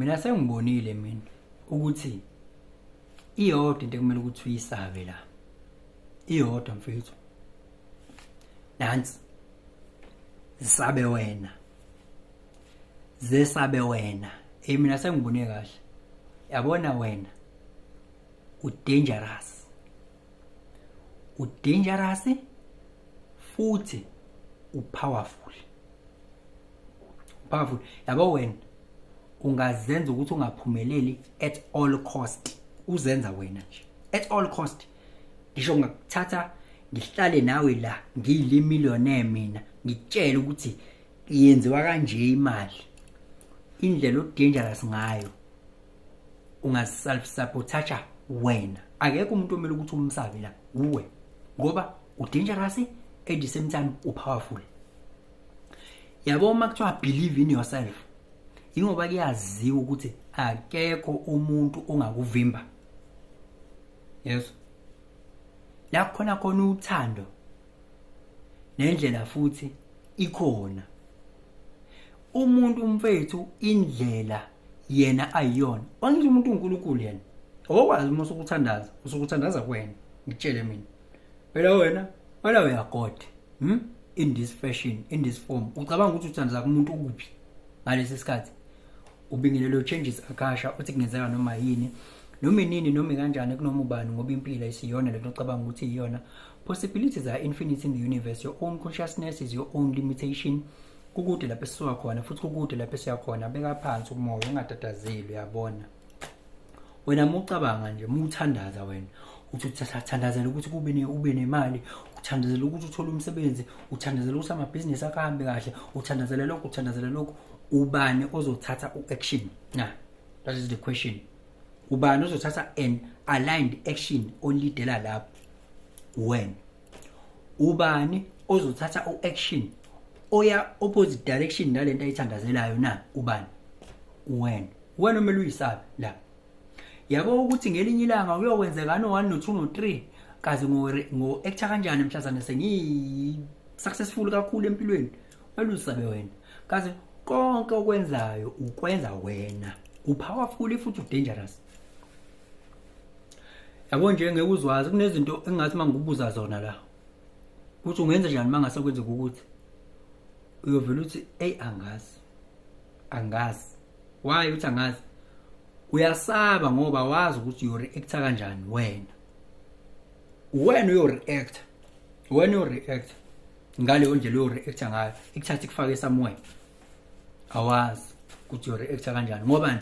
Mina sengibonile mina ukuthi iyodwa into ekumele ukuthi uyisabe la. Iyodwa mfethu. Nansi. Zisabe wena. Zesabe wena. Mina sengibone kahle. Yabona wena. U-dangerous. U-dangerous futhi u-powerful. Powerful. Yabo wena ungazenza ukuthi ungaphumeleli at all cost. Uzenza wena nje. At all cost. Ngisho ngakuthatha ngihlale nawe la ngiyile millionaire mina ngitshela ukuthi yenziwa kanje imali. Indlela o-dangerous ngayo ungaself sabotage wena. Akekho umuntu omele ukuthi umsabe la uwe ngoba u-dangerous at the same time u-powerful. Yabo makuthiwa believe in yourself. Ingoba kuyaziwa ukuthi akekho umuntu ongakuvimba. Yes. La khona uthando. Nendlela futhi ikhona. Umuntu umfethu indlela yena ayiyona. Wangithi umuntu uNkulunkulu yena. Okwazi uma usukuthandaza, usukuthandaza kwena. Ngitshele mina. Phela wena uyagod. In this fashion, in this form. Ucabanga ukuthi uthandaza kumuntu ukuphi? Ngalesi sikhathi ubingelelo changes akasha uthi kungenzeka noma yini noma inini noma kanjani kunoma ubani ngoba impilo isiyona lento ocabanga ukuthi iyona. Possibilities are infinite in the universe. Your own consciousness is your own limitation. Kukude lapho esisuka khona futhi kukude lapho esiya khona. Beka phansi umoya ungatatazeli uyabona. Wena mucabanga nje muthandaza wena uthi uthathandazela ukuthi ube nemali, uthandazela ukuthi uthole umsebenzi, uthandazela ukuthi amabhizinisi akahambe kahle, uthandazela lokho. Ubani ozothatha uaction? Nah, that is the question. Ubani ozothatha an aligned action onlidela lapho? When? Ubani ozothatha uaction oya opposite direction nalento ayithandazelayo na? Ubani? When? Wena omele uyisabe la. Yabo ukuthi ngelinye ilanga uyokwenzeka no 1 no 2 no 3 kaze ngo actor kanjani mhlazana sengi successful kakhulu empilweni. Wena usabe wena. Kaze konke okwenzayo ukwenza wena. U-powerful futhi u-dangerous. Yabo nje ngeke uzwazi kunezinto engathi mangibuza zona la. Ukuthi ungenza njani mangase kwenze ukuthi uyovela uthi angazi. Why uthi angazi? Uyasaba ngoba wazi ukuthi you react kanjani wena. Wena you react. Ngale ndlela ureact ngayo ikuthatha ikufake somewhere. Awazi ukuthi you react kanjani ngoba